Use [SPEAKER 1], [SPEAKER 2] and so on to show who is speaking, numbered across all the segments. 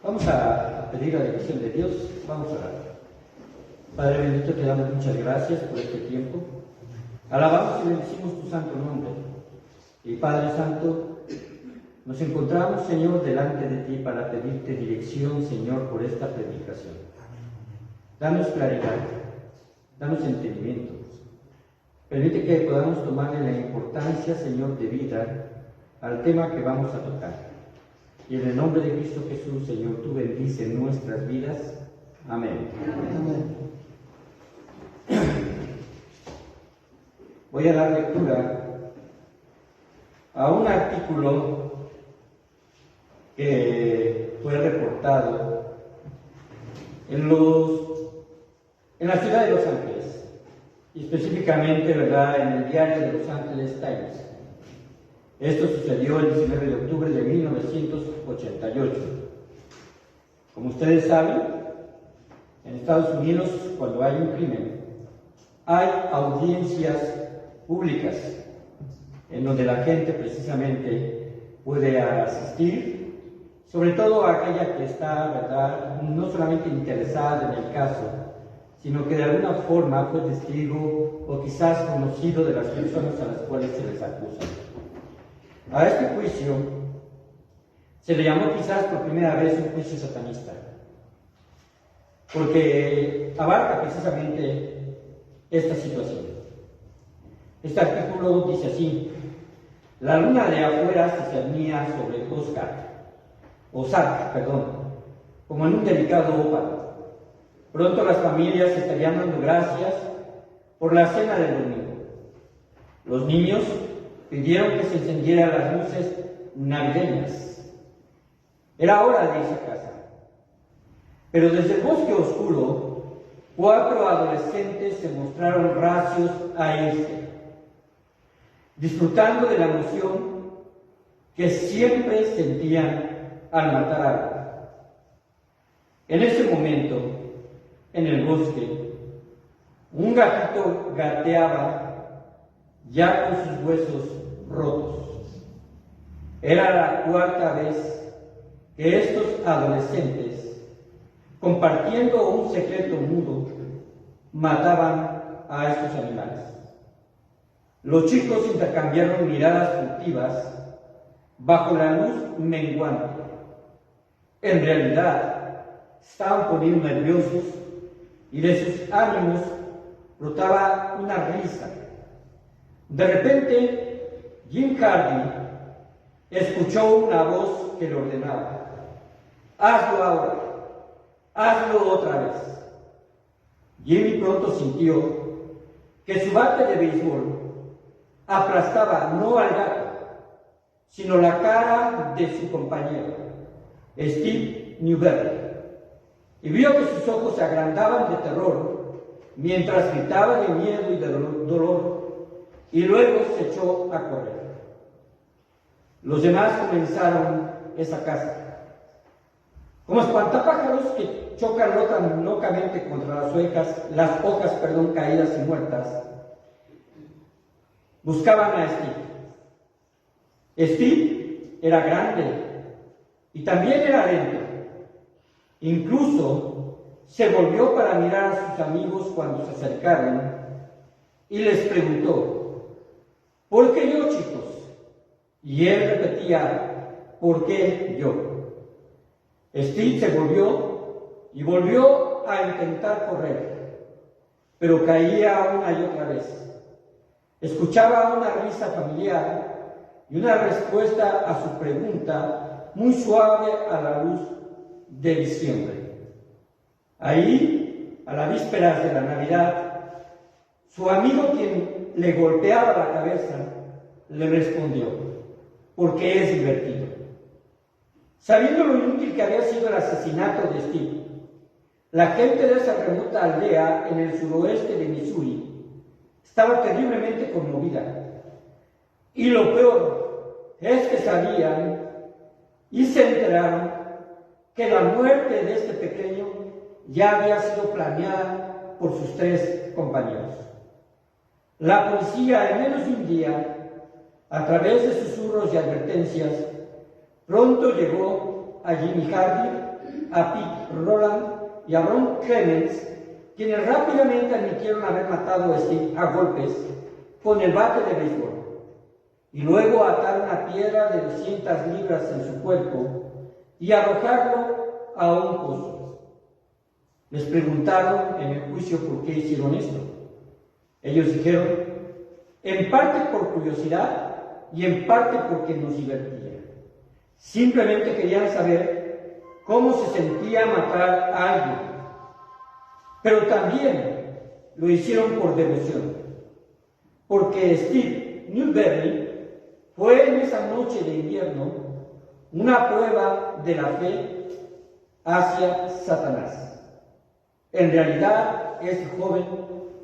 [SPEAKER 1] Vamos a pedir la bendición de Dios. Vamos a orar. Padre bendito, te damos muchas gracias por este tiempo. Alabamos y bendecimos tu santo nombre. Y Padre Santo, nos encontramos, Señor, delante de ti para pedirte dirección, Señor, por esta predicación. Danos claridad, danos entendimiento. Permite que podamos tomarle la importancia, Señor, de vida al tema que vamos a tocar. Y en el nombre de Cristo Jesús, Señor, tú bendice nuestras vidas. Amén. Amén. Voy a dar lectura a un artículo que fue reportado en la ciudad de Los Ángeles, y específicamente, ¿verdad?, en el diario de Los Angeles Times. Esto sucedió el 19 de octubre de 1988. Como ustedes saben, en Estados Unidos, cuando hay un crimen, hay audiencias públicas en donde la gente precisamente puede asistir, sobre todo aquella que está, ¿verdad?, no solamente interesada en el caso, sino que de alguna forma fue testigo o quizás conocido de las personas a las cuales se les acusa. A este juicio se le llamó quizás por primera vez un juicio satanista, porque abarca precisamente esta situación. Este artículo dice así: la luna de afuera se cernía sobre Ozark, como en un delicado óvalo. Pronto las familias estarían dando gracias por la cena del domingo. Los niños pidieron que se encendieran las luces navideñas. Era hora de irse a casa. Pero desde el bosque oscuro, 4 adolescentes se mostraron recios a irse, disfrutando de la emoción que siempre sentían al matar algo. En ese momento, en el bosque, un gatito gateaba ya con sus huesos rotos. Era la 4ª vez que estos adolescentes, compartiendo un secreto mudo, mataban a estos animales. Los chicos intercambiaron miradas furtivas bajo la luz menguante. En realidad, estaban poniendo nerviosos y de sus ánimos brotaba una risa. De repente, Jim Hardy escuchó una voz que le ordenaba: hazlo ahora, hazlo otra vez. Jimmy pronto sintió que su bate de béisbol aplastaba no al gato, sino la cara de su compañero, Steve Newberry, y vio que sus ojos se agrandaban de terror mientras gritaba de miedo y de dolor, y luego se echó a correr. Los demás comenzaron esa casa. Como espantapájaros que chocan locamente contra las hojas caídas y muertas, buscaban a Steve. Steve era grande y también era lento. Incluso se volvió para mirar a sus amigos cuando se acercaron y les preguntó: ¿por qué yo, chicos? Y él repetía: ¿por qué yo? Steve se volvió a intentar correr, pero caía una y otra vez. Escuchaba una risa familiar y una respuesta a su pregunta muy suave a la luz de diciembre. Ahí, a la víspera de la Navidad, su amigo, quien le golpeaba la cabeza, le respondió: porque es divertido. Sabiendo lo inútil que había sido el asesinato de Steve, la gente de esa remota aldea en el suroeste de Missouri estaba terriblemente conmovida. Y lo peor es que sabían y se enteraron que la muerte de este pequeño ya había sido planeada por sus 3 compañeros. La policía, en menos de un día, a través de susurros y advertencias, pronto llegó a Jimmy Hardy a Pete Roland y a Ron Clements, quienes rápidamente admitieron haber matado a Steve a golpes con el bate de béisbol y luego atar una piedra de 200 libras en su cuerpo y arrojarlo a un pozo. Les preguntaron en el juicio por qué hicieron esto. Ellos dijeron, en parte por curiosidad y en parte porque nos divertía. Simplemente querían saber cómo se sentía matar a alguien. Pero también lo hicieron por devoción, porque Steve Newberry fue en esa noche de invierno una prueba de la fe hacia Satanás. En realidad, este joven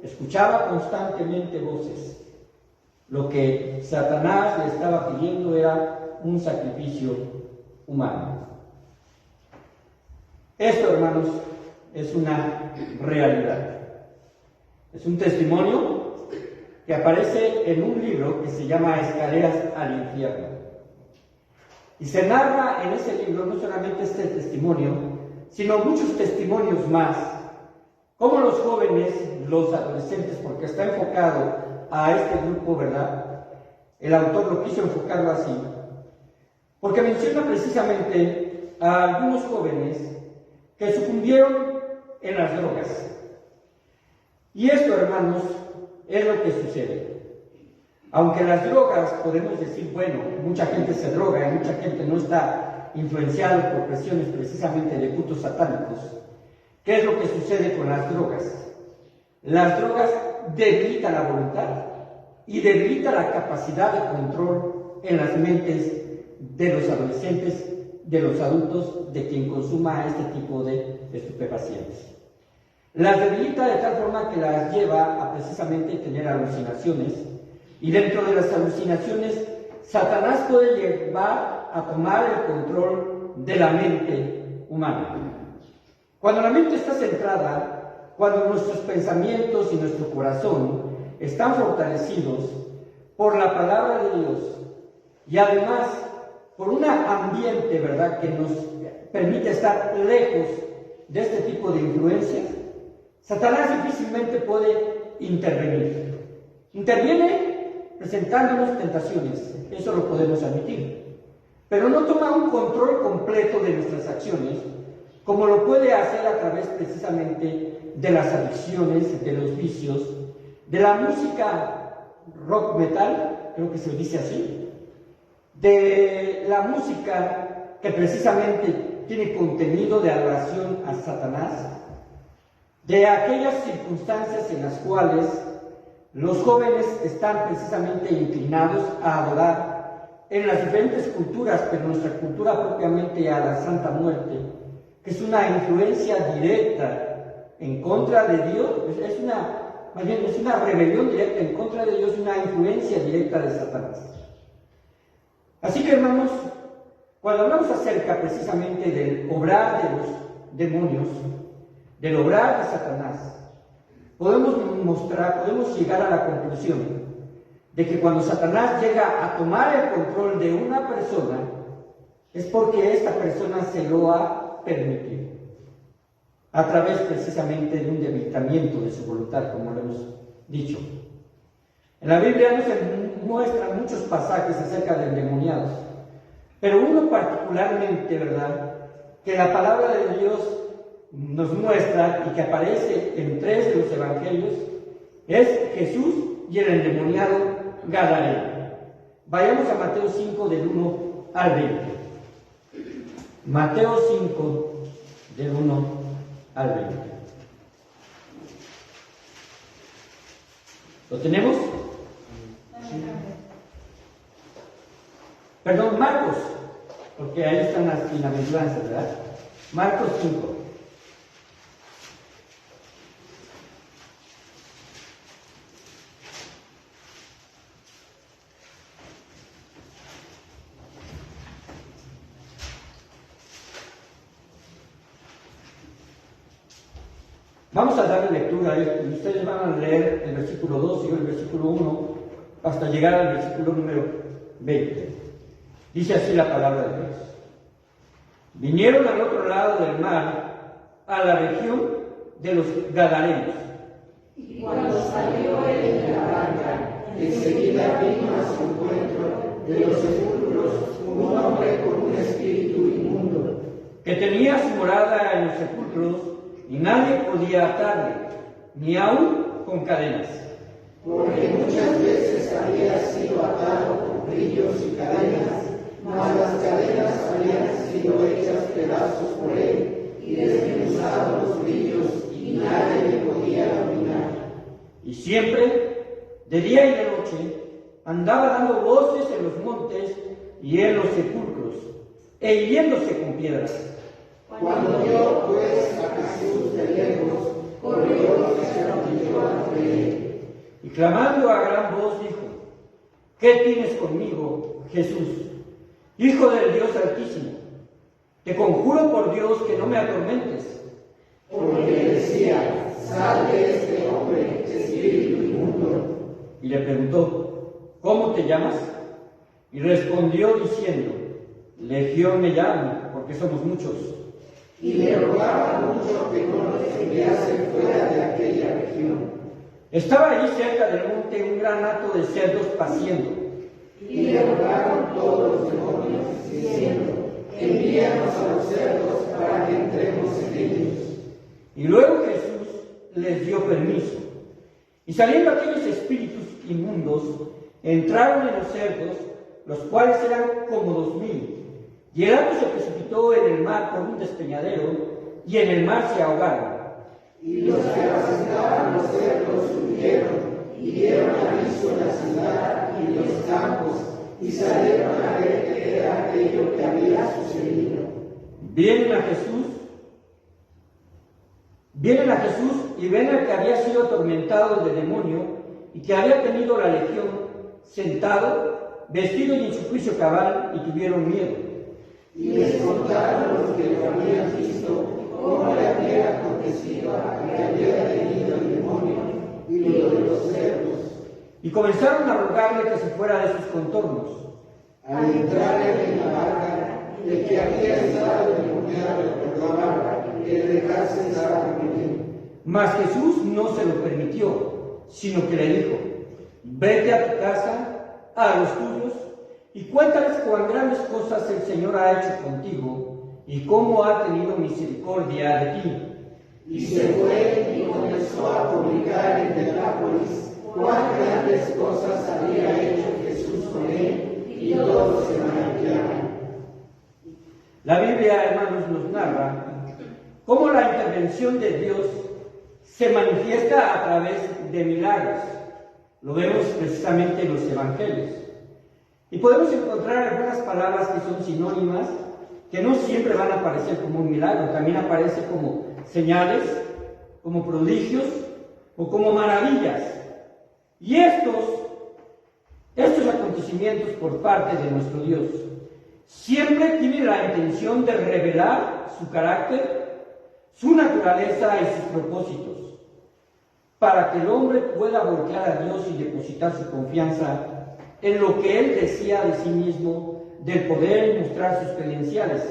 [SPEAKER 1] escuchaba constantemente voces. Lo que Satanás le estaba pidiendo era un sacrificio humano. Esto, hermanos, es una realidad. Es un testimonio que aparece en un libro que se llama Escaleras al Infierno. Y se narra en ese libro no solamente este testimonio, sino muchos testimonios más, como los jóvenes, los adolescentes, porque está enfocado a este grupo, ¿verdad? El autor lo quiso enfocarlo así, porque menciona precisamente a algunos jóvenes que sucumbieron en las drogas. Y esto, hermanos, es lo que sucede. Aunque las drogas, podemos decir, bueno, mucha gente se droga y mucha gente no está influenciada por presiones precisamente de cultos satánicos. ¿Qué es lo que sucede con las drogas? Las drogas debilitan la voluntad y debilitan la capacidad de control en las mentes de los adolescentes, de los adultos, de quien consuma este tipo de estupefacientes. Las debilita de tal forma que las lleva a precisamente tener alucinaciones, y dentro de las alucinaciones Satanás puede llevar a tomar el control de la mente humana. Cuando la mente está centrada, cuando nuestros pensamientos y nuestro corazón están fortalecidos por la palabra de Dios y además por un ambiente, ¿verdad?, que nos permite estar lejos de este tipo de influencias, Satanás difícilmente puede intervenir. Interviene presentándonos tentaciones, eso lo podemos admitir, pero no toma un control completo de nuestras acciones, como lo puede hacer a través precisamente de las adicciones, de los vicios, de la música rock metal, creo que se dice así, de la música que precisamente tiene contenido de adoración a Satanás, de aquellas circunstancias en las cuales los jóvenes están precisamente inclinados a adorar en las diferentes culturas, pero nuestra cultura propiamente a la Santa Muerte, que es una influencia directa en contra de Dios, es una rebelión directa en contra de Dios, una influencia directa de Satanás. Así que, hermanos, cuando hablamos acerca precisamente del obrar de los demonios, del obrar de Satanás, podemos llegar a la conclusión de que cuando Satanás llega a tomar el control de una persona, es porque esta persona se lo ha permitido, a través precisamente de un debilitamiento de su voluntad, como lo hemos dicho. En la Biblia nos muestran muchos pasajes acerca de endemoniados, pero uno particularmente, ¿verdad?, que la palabra de Dios nos muestra y que aparece en 3 de los evangelios, es Jesús y el endemoniado Gadareno. Vayamos a Mateo 5 del 1 al 20. Mateo 5 del 1 al 20. ¿Lo tenemos? Perdón, Marcos, porque ahí están las bienaventuranzas, ¿verdad? Marcos 5. Vamos a darle lectura a esto y ustedes van a leer el versículo 2 y el versículo 1 hasta llegar al versículo número 20. Dice así la palabra de Dios. Vinieron al otro lado del mar, a la región de los Gadarenos.
[SPEAKER 2] Y cuando salió él de la barca, enseguida vino a su encuentro de los sepulcros un hombre con un espíritu inmundo,
[SPEAKER 1] que tenía su morada en los sepulcros, y nadie podía atarle, ni aun con cadenas.
[SPEAKER 2] porque muchas veces había sido atado con grillos y cadenas, mas las cadenas habían sido hechas pedazos por él, y desmenuzados los grillos, y nadie le podía dominar.
[SPEAKER 1] Y siempre, de día y de noche, andaba dando voces en los montes y en los sepulcros, e hiriéndose con piedras.
[SPEAKER 2] Cuando vio pues a Jesús de lejos, corrió y se arrodilló ante él.
[SPEAKER 1] Y clamando a gran voz dijo: ¿Qué tienes conmigo, Jesús, Hijo del Dios Altísimo? Te conjuro por Dios que no me atormentes.
[SPEAKER 2] Porque decía: sal de este hombre, espíritu inmundo.
[SPEAKER 1] Y le preguntó: ¿Cómo te llamas? Y respondió diciendo: Legión me llamo, porque somos muchos.
[SPEAKER 2] Y le rogaba mucho que no los enviase fuera de aquella región.
[SPEAKER 1] Estaba allí cerca del monte un gran hato de cerdos paciendo.
[SPEAKER 2] Y le rogaron todos los demonios, diciendo: envíanos a los cerdos para que entremos en ellos.
[SPEAKER 1] Y luego Jesús les dio permiso. Y saliendo aquellos espíritus inmundos, entraron en los cerdos, los cuales eran como 2000. Y el hato se precipitó en el mar por un despeñadero, y en el mar se ahogaron.
[SPEAKER 2] Y los que apacentaban los cerdos huyeron, y dieron aviso en la ciudad y en los campos, y salieron a ver qué era aquello que había sucedido.
[SPEAKER 1] Vienen a Jesús y ven al que había sido atormentado de demonio y que había tenido la legión, sentado, vestido y en su juicio cabal, y tuvieron miedo.
[SPEAKER 2] Y les contaron los que lo habían visto cómo le había acontecido a que había tenido el demonio y lo de los cerdos.
[SPEAKER 1] Y comenzaron a rogarle que se fuera de sus contornos.
[SPEAKER 2] Al entrar en la barca, el que había estado endemoniado le rogaba que le dejase estar con él.
[SPEAKER 1] Mas Jesús no se lo permitió, sino que le dijo: vete a tu casa, a los tuyos, y cuéntales cuán grandes cosas el Señor ha hecho contigo, y cómo ha tenido misericordia de ti.
[SPEAKER 2] Y se fue y comenzó a publicar en Decápolis cuán grandes cosas había hecho Jesús con él, y todos se maravillaban.
[SPEAKER 1] La Biblia, hermanos, nos narra cómo la intervención de Dios se manifiesta a través de milagros. Lo vemos precisamente en los evangelios. Y podemos encontrar algunas palabras que son sinónimas, que no siempre van a aparecer como un milagro, también aparece como señales, como prodigios o como maravillas. Y estos acontecimientos por parte de nuestro Dios siempre tienen la intención de revelar su carácter, su naturaleza y sus propósitos, para que el hombre pueda voltear a Dios y depositar su confianza en lo que Él decía de sí mismo, del poder mostrar sus credenciales.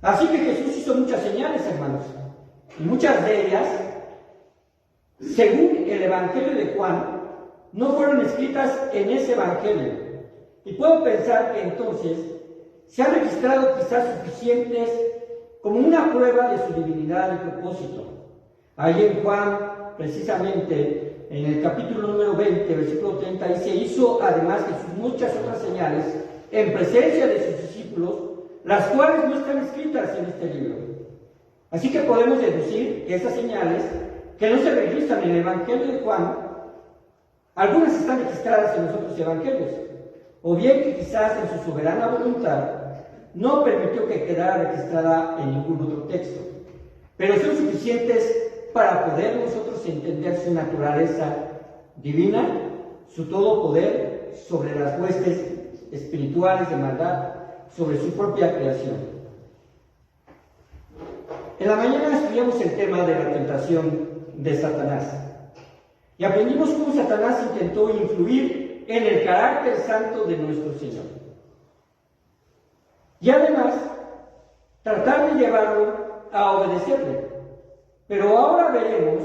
[SPEAKER 1] Así que Jesús hizo muchas señales, hermanos, y muchas de ellas, según el Evangelio de Juan, no fueron escritas en ese Evangelio. Y puedo pensar que entonces se han registrado quizás suficientes como una prueba de su divinidad y propósito. Ahí en Juan, precisamente, en el capítulo número 20, versículo 30, dice: hizo además Jesús muchas otras señales en presencia de sus discípulos, las cuales no están escritas en este libro. Así que podemos deducir que estas señales, que no se registran en el Evangelio de Juan, algunas están registradas en los otros evangelios, o bien que quizás en su soberana voluntad no permitió que quedara registrada en ningún otro texto, pero son suficientes para poder nosotros entender su naturaleza divina, su todo poder sobre las huestes espirituales de maldad, sobre su propia creación. En la mañana estudiamos el tema de la tentación de Satanás y aprendimos cómo Satanás intentó influir en el carácter santo de nuestro Señor. Y además tratar de llevarlo a obedecerle. Pero ahora veremos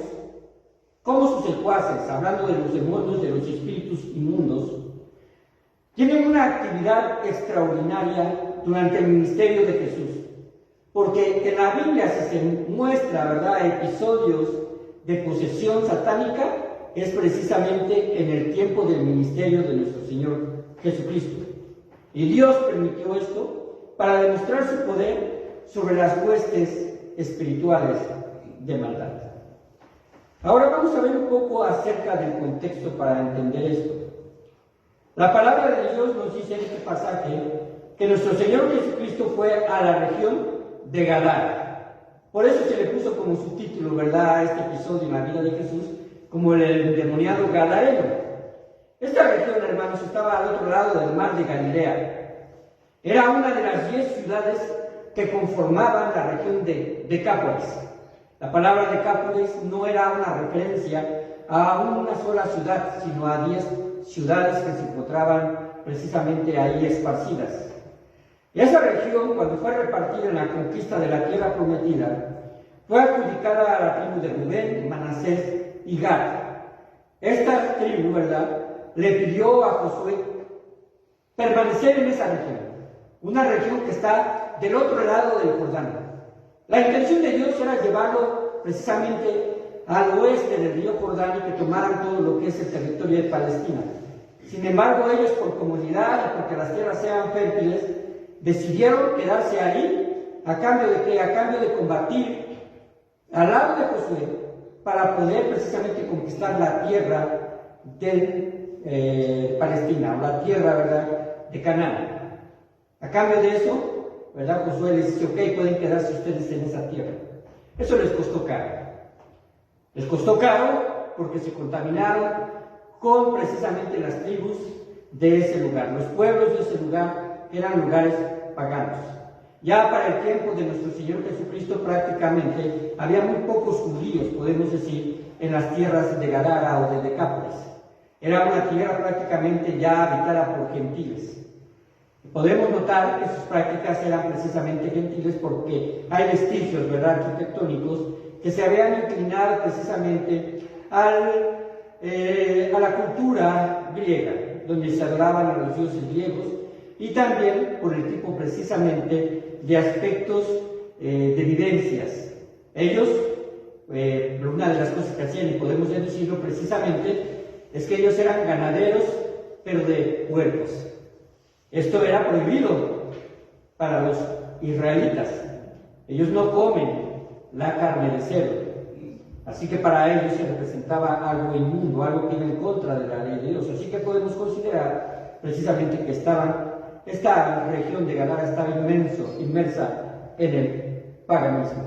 [SPEAKER 1] cómo sus secuaces, hablando de los demonios, de los espíritus inmundos, tienen una actividad extraordinaria durante el ministerio de Jesús. Porque en la Biblia, si se muestra, ¿verdad?, episodios de posesión satánica, es precisamente en el tiempo del ministerio de nuestro Señor Jesucristo. Y Dios permitió esto para demostrar su poder sobre las huestes espirituales de maldad. Ahora vamos a ver un poco acerca del contexto para entender esto. La palabra de Dios nos dice en este pasaje que nuestro Señor Jesucristo fue a la región de Gadara. Por eso se le puso como subtítulo, ¿verdad?, a este episodio en la vida de Jesús, como el endemoniado gadareno. Esta región, hermanos, estaba al otro lado del mar de Galilea. Era una de las 10 ciudades que conformaban la región de Decápolis. La palabra Decápolis no era una referencia a una sola ciudad, sino a 10 ciudades que se encontraban precisamente ahí esparcidas. Y esa región, cuando fue repartida en la conquista de la tierra prometida, fue adjudicada a la tribu de Rubén, Manasés y Gad. Esta tribu, ¿verdad?, le pidió a Josué permanecer en esa región, una región que está del otro lado del Jordán. La intención de Dios era llevarlo precisamente al oeste del río Jordán y que tomaran todo lo que es el territorio de Palestina. Sin embargo, ellos, por comodidad y porque las tierras sean fértiles, decidieron quedarse ahí. ¿A cambio de qué? A cambio de combatir al lado de Josué para poder precisamente conquistar la tierra de Palestina, o la tierra, ¿verdad?, de Canaán. A cambio de eso, ¿verdad?, Josué les dice: ok, pueden quedarse ustedes en esa tierra. Eso les costó caro. Les costó caro porque se contaminaron con precisamente las tribus de ese lugar. Los pueblos de ese lugar eran lugares paganos. Ya para el tiempo de nuestro Señor Jesucristo prácticamente había muy pocos judíos, podemos decir, en las tierras de Gadara o de Decápolis. Era una tierra prácticamente ya habitada por gentiles. Podemos notar que sus prácticas eran precisamente gentiles porque hay vestigios, ¿verdad?, arquitectónicos que se habían inclinado precisamente a la cultura griega, donde se adoraban a los dioses griegos, y también por el tipo precisamente de aspectos de vivencias. Ellos, una de las cosas que hacían, y podemos deducirlo precisamente, es que ellos eran ganaderos, pero de puercos. Esto era prohibido para los israelitas. Ellos no comen la carne de cerdo. Así que para ellos se representaba algo inmundo, algo que iba en contra de la ley de Dios. Así que podemos considerar precisamente que esta región de Gadara estaba inmersa en el paganismo.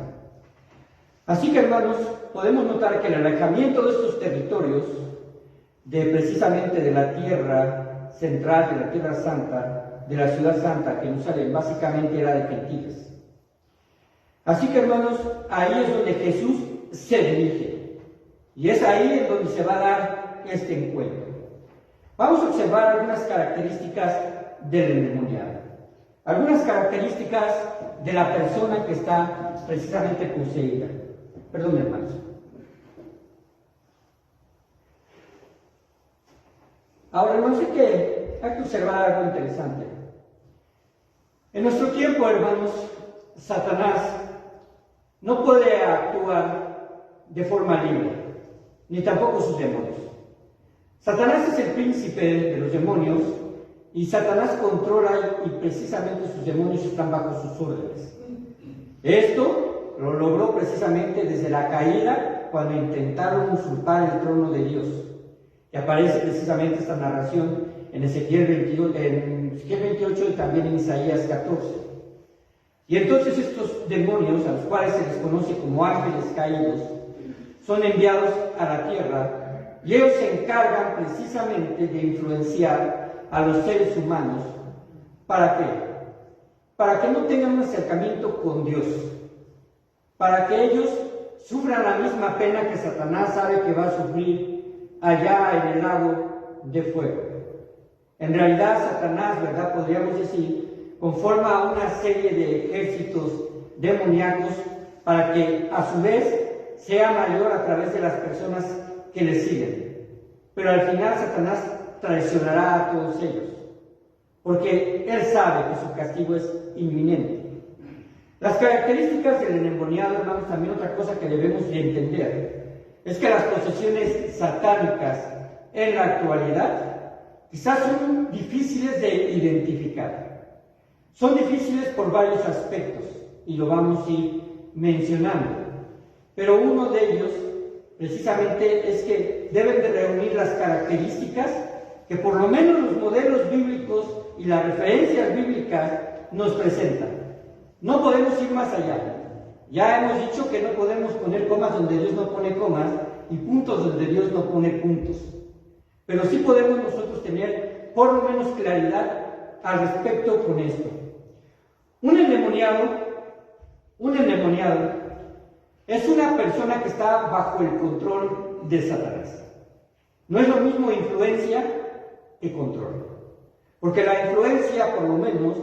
[SPEAKER 1] Así que, hermanos, podemos notar que el alejamiento de estos territorios, precisamente de la tierra central, de la tierra santa, de la ciudad santa, Jerusalén, básicamente era de gentiles. Así que, hermanos, ahí es donde Jesús se dirige. Y es ahí en donde se va a dar este encuentro. Vamos a observar algunas características del endemoniado. Algunas características de la persona que está precisamente poseída. Perdón, hermanos. Ahora, no sé qué, hay que observar algo interesante. En nuestro tiempo, hermanos, Satanás no puede actuar de forma libre, ni tampoco sus demonios. Satanás es el príncipe de los demonios y Satanás controla y precisamente sus demonios están bajo sus órdenes. Esto lo logró precisamente desde la caída, cuando intentaron usurpar el trono de Dios. Y aparece precisamente esta narración en Ezequiel 28 y también en Isaías 14. Y entonces estos demonios, a los cuales se les conoce como ángeles caídos, son enviados a la tierra y ellos se encargan precisamente de influenciar a los seres humanos. ¿Para qué? Para que no tengan un acercamiento con Dios, para que ellos sufran la misma pena que Satanás sabe que va a sufrir allá en el lago de fuego. En realidad, Satanás, ¿verdad?, podríamos decir, conforma una serie de ejércitos demoníacos para que a su vez sea mayor a través de las personas que le siguen. Pero al final Satanás traicionará a todos ellos, porque él sabe que su castigo es inminente. Las características del endemoniado, hermanos, también otra cosa que debemos de entender, es que las posesiones satánicas en la actualidad quizás son difíciles de identificar. Son difíciles por varios aspectos, y lo vamos a ir mencionando. Pero uno de ellos, precisamente, es que deben de reunir las características que por lo menos los modelos bíblicos y las referencias bíblicas nos presentan. No podemos ir más allá. Ya hemos dicho que no podemos poner comas donde Dios no pone comas y puntos donde Dios no pone puntos. Pero sí podemos nosotros tener por lo menos claridad al respecto con esto. Un endemoniado es una persona que está bajo el control de Satanás. No es lo mismo influencia que control. Porque la influencia, por lo menos,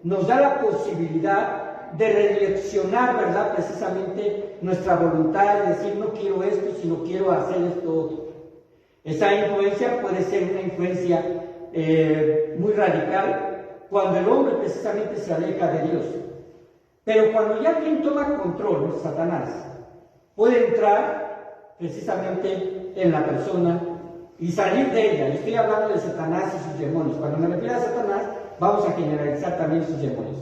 [SPEAKER 1] nos da la posibilidad de redireccionar, ¿verdad?, precisamente nuestra voluntad y decir, no quiero esto, sino quiero hacer esto otro. Esa influencia puede ser una influencia muy radical cuando el hombre precisamente se aleja de Dios. Pero cuando ya quien toma control, Satanás, puede entrar precisamente en la persona y salir de ella. Estoy hablando de Satanás y sus demonios. Cuando me refiero a Satanás, vamos a generalizar también sus demonios.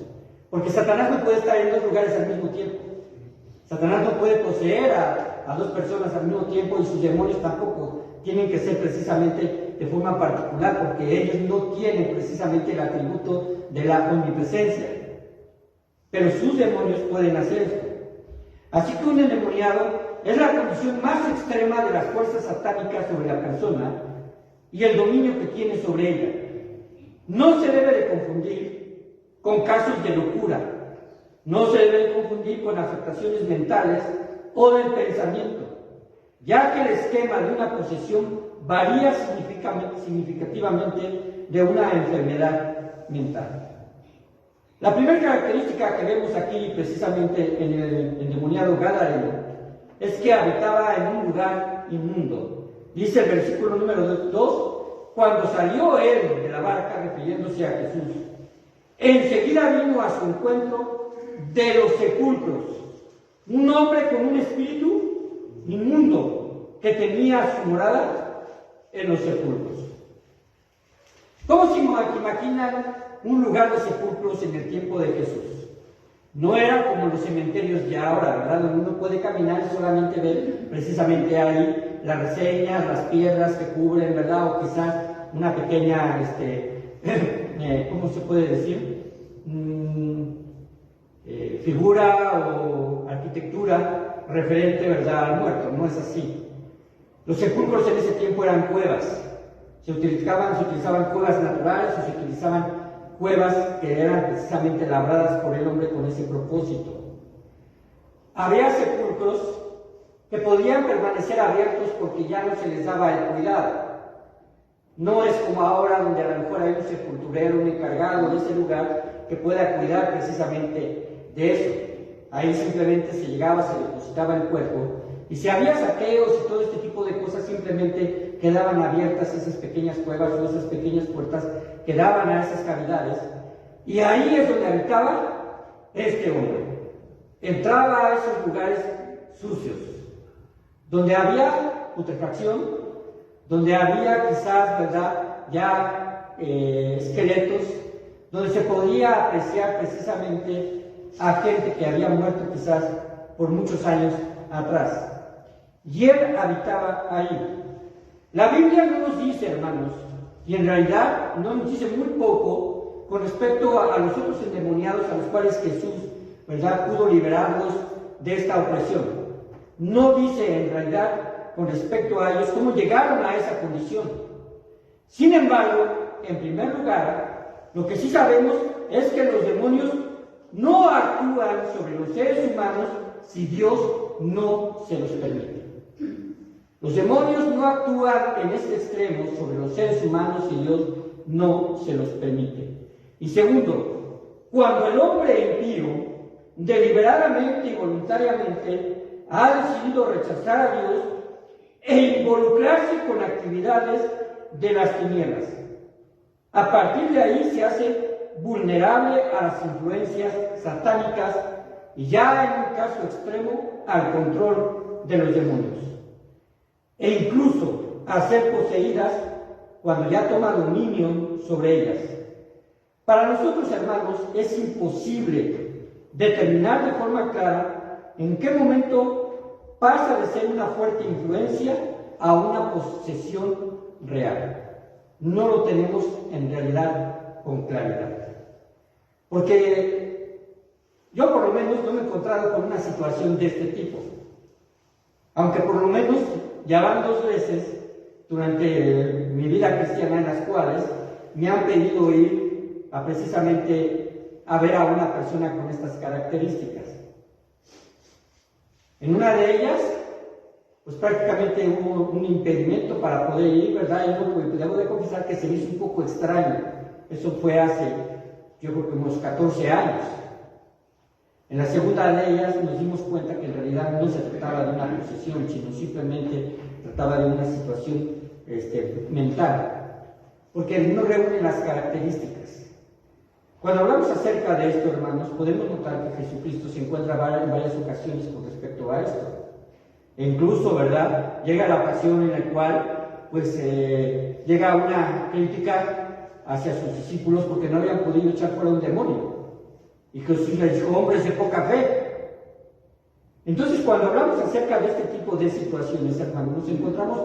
[SPEAKER 1] Porque Satanás no puede estar en dos lugares al mismo tiempo. Satanás no puede poseer a dos personas al mismo tiempo y sus demonios tampoco. Tienen que ser precisamente de forma particular porque ellos no tienen precisamente el atributo de la omnipresencia. Pero sus demonios pueden hacer esto. Así que un endemoniado es la condición más extrema de las fuerzas satánicas sobre la persona y el dominio que tiene sobre ella. No se debe de confundir con casos de locura, no se debe de confundir con afectaciones mentales o del pensamiento, ya que el esquema de una posesión varía significativamente de una enfermedad mental. La primera característica que vemos aquí precisamente en el endemoniado gadareno es que habitaba en un lugar inmundo. Dice el versículo número 2, cuando salió él de la barca, refiriéndose a Jesús, enseguida vino a su encuentro de los sepulcros un hombre con un espíritu inmundo que tenía su morada en los sepulcros. ¿Cómo se imaginan un lugar de sepulcros en el tiempo de Jesús? No era como los cementerios de ahora, ¿verdad? Donde uno puede caminar y solamente ver precisamente ahí las reseñas, las piedras que cubren, ¿verdad? O quizás una pequeña, ¿cómo se puede decir? Figura o arquitectura referente, ¿verdad?, al muerto. No es así. Los sepulcros en ese tiempo eran cuevas. Se utilizaban cuevas naturales o se utilizaban cuevas que eran precisamente labradas por el hombre con ese propósito. Había sepulcros que podían permanecer abiertos porque ya no se les daba el cuidado. No es como ahora donde a lo mejor hay un sepulturero, un encargado de ese lugar que pueda cuidar precisamente de eso. Ahí simplemente se llegaba, se depositaba el cuerpo y si había saqueos y todo este tipo de cosas simplemente quedaban abiertas esas pequeñas cuevas o esas pequeñas puertas que daban a esas cavidades y ahí es donde habitaba este hombre. Entraba a esos lugares sucios, donde había putrefacción, donde había quizás, ¿verdad?, ya esqueletos, donde se podía apreciar precisamente a gente que había muerto quizás por muchos años atrás. Y él habitaba ahí. La Biblia no nos dice, hermanos, y en realidad no nos dice muy poco con respecto a los otros endemoniados a los cuales Jesús, ¿verdad?, pudo liberarlos de esta opresión. No dice en realidad con respecto a ellos cómo llegaron a esa condición. Sin embargo, en primer lugar, lo que sí sabemos es que los demonios no actúan sobre los seres humanos si Dios no se los permite. Los demonios no actúan en este extremo sobre los seres humanos si Dios no se los permite. Y segundo, cuando el hombre impío deliberadamente y voluntariamente ha decidido rechazar a Dios e involucrarse con actividades de las tinieblas. A partir de ahí se hace vulnerable a las influencias satánicas y ya en un caso extremo al control de los demonios, e incluso a ser poseídas cuando ya toma dominio sobre ellas. Para nosotros, hermanos, es imposible determinar de forma clara en qué momento pasa de ser una fuerte influencia a una posesión real. No lo tenemos en realidad con claridad. Porque yo por lo menos no me he encontrado con una situación de este tipo. Aunque por lo menos ya van 2 veces durante mi vida cristiana en las cuales me han pedido ir precisamente a ver a una persona con estas características. En una de ellas, pues prácticamente hubo un impedimento para poder ir, ¿verdad? Y debo de confesar que se me hizo un poco extraño. Eso fue hace, yo creo que unos 14 años. En la segunda de ellas nos dimos cuenta que en realidad no se trataba de una posesión, sino simplemente trataba de una situación mental, porque no reúne las características. Cuando hablamos acerca de esto, hermanos, podemos notar que Jesucristo se encuentra en varias ocasiones con respecto a esto. E incluso, ¿verdad?, llega la ocasión en la cual, pues, llega una crítica hacia sus discípulos porque no habían podido echar fuera un demonio. Y Jesús les dijo: hombres de poca fe. Entonces, cuando hablamos acerca de este tipo de situaciones, hermanos, nos encontramos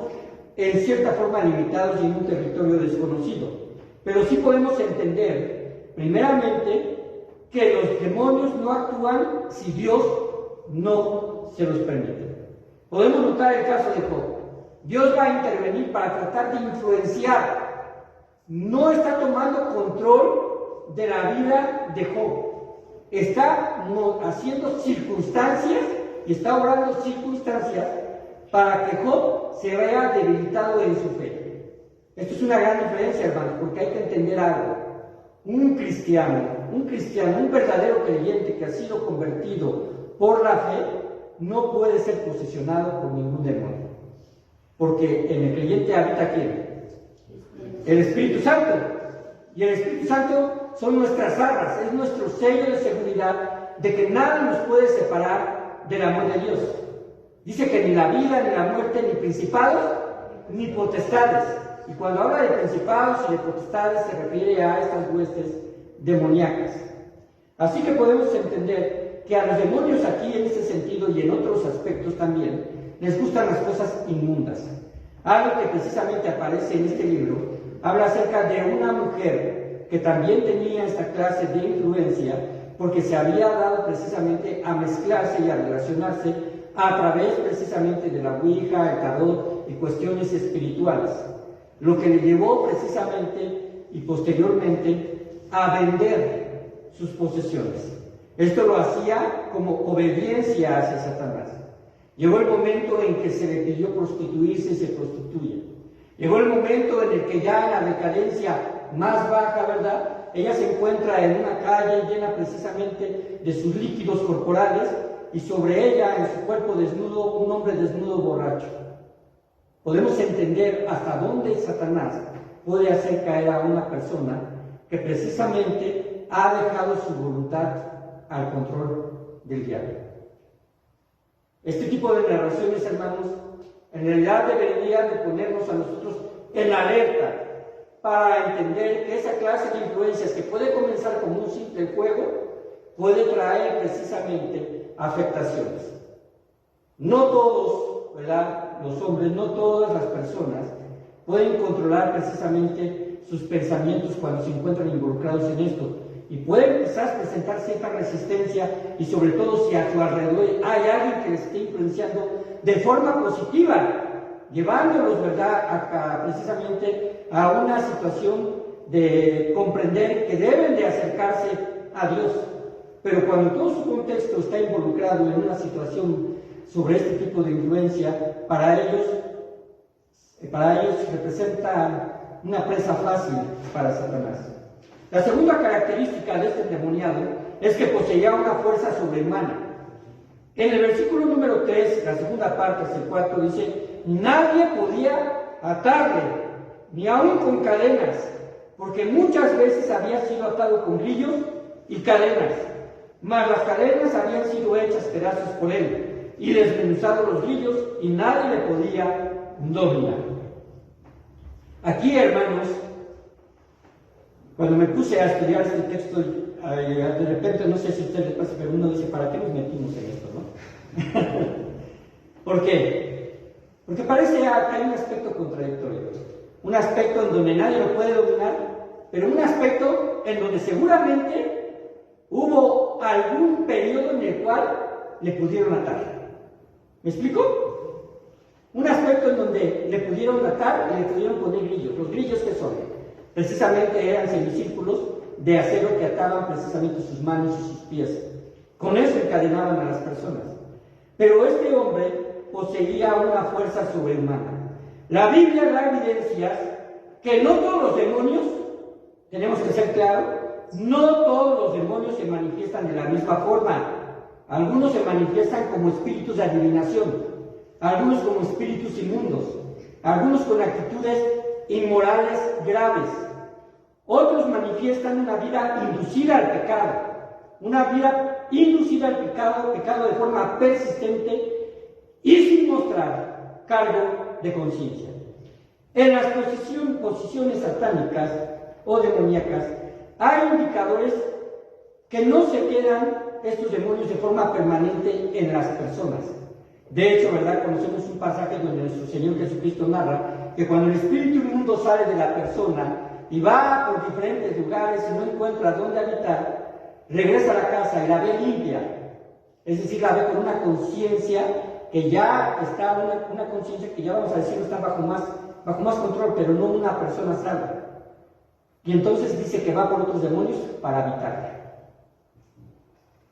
[SPEAKER 1] en cierta forma limitados y en un territorio desconocido. Pero sí podemos entender, primeramente, que los demonios no actúan si Dios no se los permite. Podemos notar el caso de Job. Dios va a intervenir para tratar de influenciar. No está tomando control de la vida de Job. Está haciendo circunstancias y está obrando circunstancias para que Job se vea debilitado en su fe. Esto es una gran diferencia, hermanos, porque hay que entender algo. Un cristiano, un verdadero creyente que ha sido convertido por la fe, no puede ser posesionado por ningún demonio. Porque en el creyente habita ¿quién? El Espíritu Santo. Y el Espíritu Santo son nuestras arras, es nuestro sello de seguridad de que nada nos puede separar del amor de Dios. Dice que ni la vida, ni la muerte, ni principados, ni potestades. Y cuando habla de principados y de potestades se refiere a estas huestes demoníacas. Así que podemos entender que a los demonios aquí en este sentido y en otros aspectos también les gustan las cosas inmundas. Algo que precisamente aparece en este libro habla acerca de una mujer que también tenía esta clase de influencia porque se había dado precisamente a mezclarse y a relacionarse a través precisamente de la ouija, el tarot y cuestiones espirituales, lo que le llevó precisamente y posteriormente a vender sus posesiones. Esto lo hacía como obediencia hacia Satanás. Llegó el momento en que se le pidió prostituirse y se prostituye. Llegó el momento en el que ya en la decadencia más baja, ¿verdad?, ella se encuentra en una calle llena precisamente de sus líquidos corporales y sobre ella, en su cuerpo desnudo, un hombre desnudo borracho. Podemos entender hasta dónde Satanás puede hacer caer a una persona que precisamente ha dejado su voluntad al control del diablo. Este tipo de narraciones, hermanos, en realidad deberían de ponernos a nosotros en alerta para entender que esa clase de influencias que puede comenzar como un simple juego puede traer precisamente afectaciones. No todos, ¿verdad?, los hombres, no todas las personas pueden controlar precisamente sus pensamientos cuando se encuentran involucrados en esto. Y puede quizás presentar cierta resistencia y sobre todo si a su alrededor hay alguien que les esté influenciando de forma positiva, llevándolos, ¿verdad?, precisamente a una situación de comprender que deben de acercarse a Dios. Pero cuando todo su contexto está involucrado en una situación sobre este tipo de influencia, para ellos representa una presa fácil para Satanás. La segunda característica de este endemoniado es que poseía una fuerza sobrehumana. En el versículo número 3, la segunda parte, hasta el 4, dice: nadie podía atarle, ni aun con cadenas, porque muchas veces había sido atado con grillos y cadenas, mas las cadenas habían sido hechas pedazos por él, y desmenuzados los grillos, y nadie le podía dominar. Aquí, hermanos, cuando me puse a estudiar este texto, de repente, no sé si a ustedes les pasa, pero uno dice: ¿para qué nos metimos en esto, no? ¿Por qué? Porque parece que hay un aspecto contradictorio, un aspecto en donde nadie lo puede dominar, pero un aspecto en donde seguramente hubo algún periodo en el cual le pudieron atar. ¿Me explico? Un aspecto en donde le pudieron atar y le pudieron poner grillos. ¿Los grillos qué son? Precisamente eran semicírculos de acero que ataban precisamente sus manos y sus pies. Con eso encadenaban a las personas. Pero este hombre poseía una fuerza sobrehumana. La Biblia da evidencias que no todos los demonios, tenemos que ser claros, no todos los demonios se manifiestan de la misma forma. Algunos se manifiestan como espíritus de adivinación, algunos como espíritus inmundos, algunos con actitudes inmorales graves. Otros manifiestan una vida inducida al pecado, una vida inducida al pecado de forma persistente y sin mostrar cargo de conciencia. En las posiciones satánicas o demoníacas hay indicadores que no se quedan estos demonios de forma permanente en las personas. De hecho, ¿verdad? Conocemos un pasaje donde nuestro Señor Jesucristo narra que cuando el espíritu inmundo sale de la persona y va por diferentes lugares y no encuentra dónde habitar, regresa a la casa y la ve limpia. Es decir, la ve con una conciencia que ya está, una conciencia que ya vamos a decir está bajo más control, pero no una persona salva. Y entonces dice que va por otros demonios para habitarla.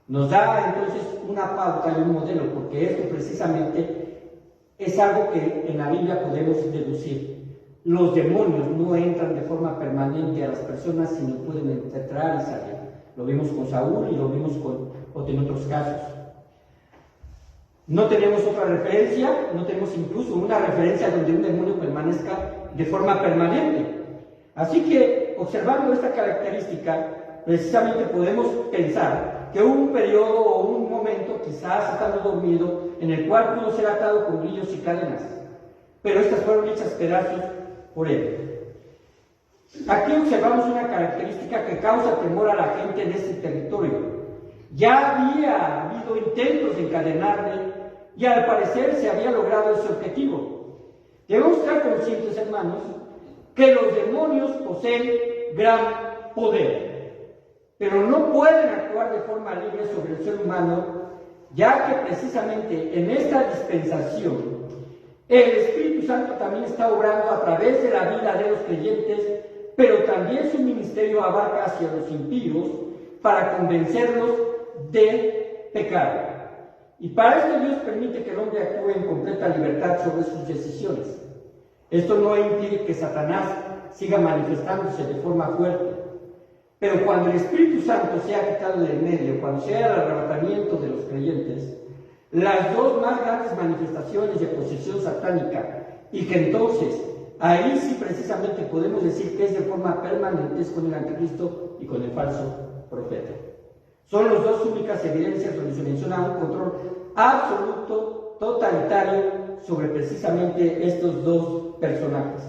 [SPEAKER 1] Nos da entonces una pauta y un modelo, porque esto precisamente es algo que en la Biblia podemos deducir. Los demonios no entran de forma permanente a las personas, sino pueden entrar y salir. Lo vimos con Saúl y lo vimos en otros casos. No tenemos otra referencia, no tenemos incluso una referencia donde un demonio permanezca de forma permanente. Así que, observando esta característica, precisamente podemos pensar que hubo un periodo o un momento, quizás estando dormido, en el cual pudo ser atado con grillos y cadenas, pero estas fueron hechas pedazos por él. Aquí observamos una característica que causa temor a la gente en este territorio. Ya había habido intentos de encadenarle y al parecer se había logrado ese objetivo. Debemos estar conscientes, hermanos, que los demonios poseen gran poder, pero no pueden actuar de forma libre sobre el ser humano, ya que precisamente en esta dispensación el Espíritu Santo también está obrando a través de la vida de los creyentes, pero también su ministerio abarca hacia los impíos para convencerlos de pecado. Y para esto Dios permite que el hombre actúe en completa libertad sobre sus decisiones. Esto no impide que Satanás siga manifestándose de forma fuerte. Pero cuando el Espíritu Santo sea quitado del medio, cuando sea el arrebatamiento de los creyentes, las dos más grandes manifestaciones de posesión satánica, y que entonces ahí sí precisamente podemos decir que es de forma permanente, es con el anticristo y con el falso profeta. Son las dos únicas evidencias donde se menciona un control absoluto, totalitario, sobre precisamente estos dos personajes.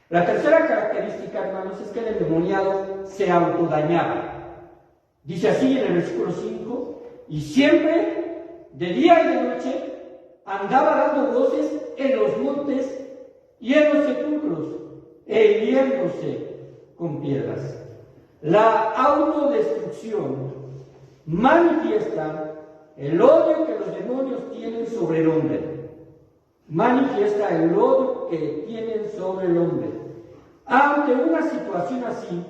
[SPEAKER 1] La tercera característica, hermanos, es que el endemoniado se autodañaba. Dice así en el versículo 5: y siempre, de día y de noche, andaba dando voces en los montes y en los sepulcros, e hiriéndose con piedras. La autodestrucción manifiesta el odio que los demonios tienen sobre el hombre. Manifiesta el odio que tienen sobre el hombre. Ante una situación así,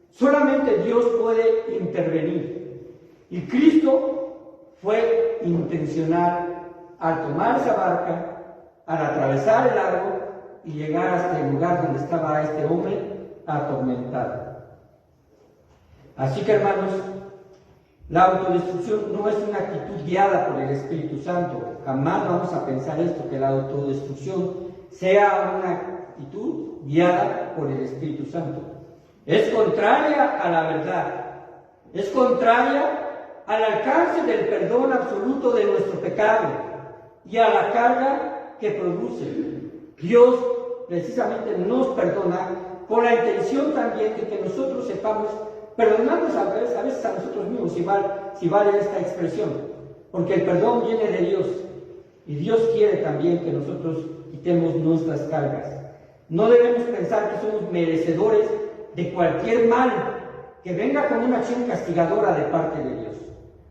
[SPEAKER 1] solamente Dios puede intervenir. Y Cristo fue intencional al tomar esa barca, al atravesar el lago y llegar hasta el lugar donde estaba este hombre atormentado. Así que, hermanos, la autodestrucción no es una actitud guiada por el Espíritu Santo. Jamás vamos a pensar esto, que la autodestrucción sea una actitud guiada por el Espíritu Santo. Es contraria a la verdad. Es contraria al alcance del perdón absoluto de nuestro pecado y a la carga que produce. Dios precisamente nos perdona con la intención también de que nosotros sepamos perdonarnos a veces a nosotros mismos, si vale esta expresión, porque el perdón viene de Dios y Dios quiere también que nosotros quitemos nuestras cargas. No debemos pensar que somos merecedores de cualquier mal que venga con una acción castigadora de parte de Dios.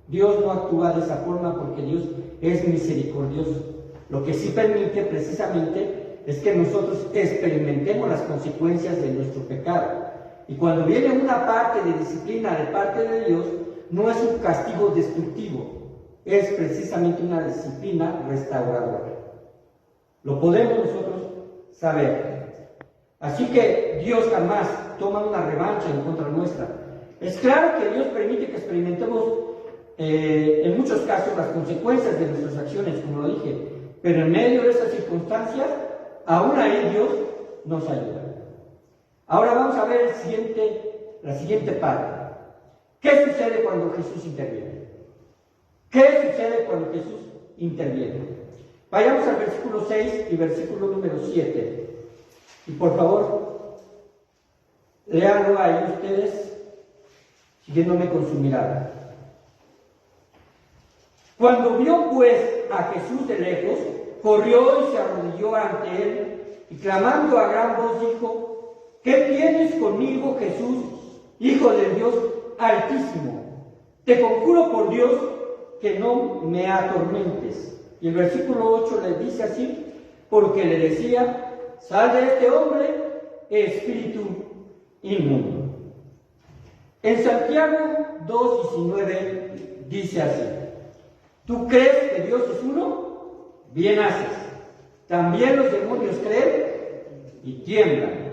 [SPEAKER 1] Dios no actúa de esa forma porque Dios es misericordioso. Lo que sí permite precisamente es que nosotros experimentemos las consecuencias de nuestro pecado. Y cuando viene una parte de disciplina de parte de Dios, no es un castigo destructivo, es precisamente una disciplina restauradora. Lo podemos nosotros saber. Así que Dios jamás toma una revancha en contra nuestra. Es claro que Dios permite que experimentemos en muchos casos las consecuencias de nuestras acciones, como lo dije, pero en medio de esas circunstancias, aún ahí Dios nos ayuda. Ahora vamos a ver la siguiente parte. ¿Qué sucede cuando Jesús interviene? ¿Qué sucede cuando Jesús interviene? Vayamos al versículo 6 y versículo número 7. Y por favor, léanlo ahí ustedes, siguiéndome con su mirada. Cuando vio pues a Jesús de lejos, corrió y se arrodilló ante él, y clamando a gran voz dijo: ¿Qué tienes conmigo, Jesús, Hijo del Dios Altísimo? Te conjuro por Dios que no me atormentes. Y el versículo 8 le dice así, porque le decía: sal de este hombre, espíritu inmundo. En Santiago 2:19 dice así: ¿tú crees que Dios es uno? Bien haces. También los demonios creen y tiemblan.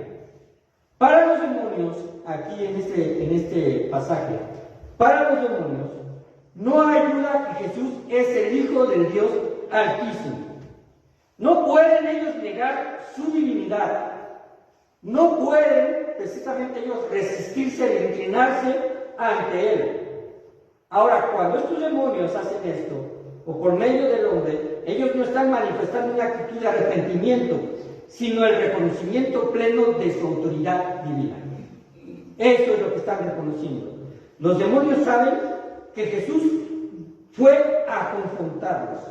[SPEAKER 1] Para los demonios, aquí en este pasaje, para los demonios, no hay duda que Jesús es el Hijo del Dios Altísimo. No pueden ellos negar su divinidad. No pueden, precisamente ellos, resistirse e inclinarse ante Él. Ahora, cuando estos demonios hacen esto, o por medio del hombre, ellos no están manifestando una actitud de arrepentimiento, sino el reconocimiento pleno de su autoridad divina. Eso es lo que están reconociendo. Los demonios saben que Jesús fue a confrontarlos.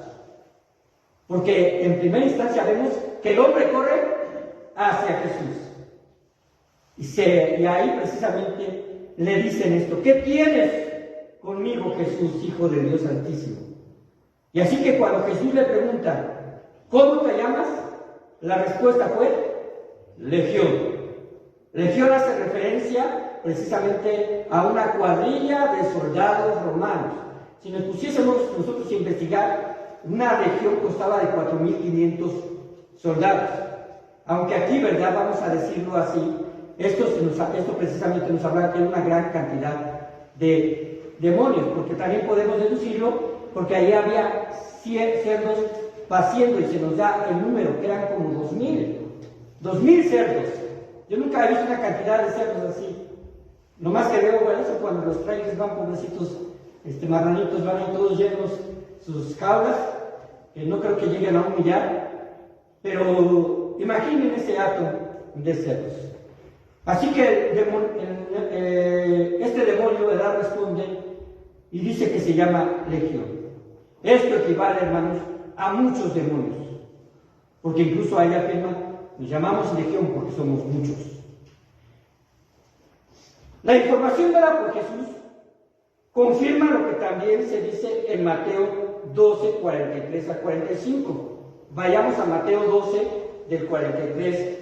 [SPEAKER 1] Porque en primera instancia vemos que el hombre corre hacia Jesús. Y ahí precisamente le dicen esto: ¿qué tienes conmigo, Jesús, Hijo del Dios Altísimo? Y así que cuando Jesús le pregunta: ¿cómo te llamas?, la respuesta fue: Legión. Legión hace referencia precisamente a una cuadrilla de soldados romanos. Si nos pusiésemos nosotros a investigar, una legión constaba de 4.500 soldados. Aunque aquí, ¿verdad?, vamos a decirlo así, esto precisamente nos habla de una gran cantidad de demonios, porque también podemos deducirlo, porque ahí había cerdos paciendo, y se nos da el número, que eran como 2.000 cerdos. Yo nunca he visto una cantidad de cerdos así. Lo más que veo, bueno, es cuando los trailers van, pobrecitos, marranitos, van ahí todos llenos sus jaulas, que no creo que lleguen a 1 millar, pero imaginen ese átomo de cerdos. Así que este demonio, ¿verdad?, responde y dice que se llama Legión. Esto equivale, hermanos, a muchos demonios, porque incluso ahí afirma: nos llamamos Legión porque somos muchos. La información dada por Jesús confirma lo que también se dice en Mateo 12, 43 a 45. Vayamos a Mateo 12, del 43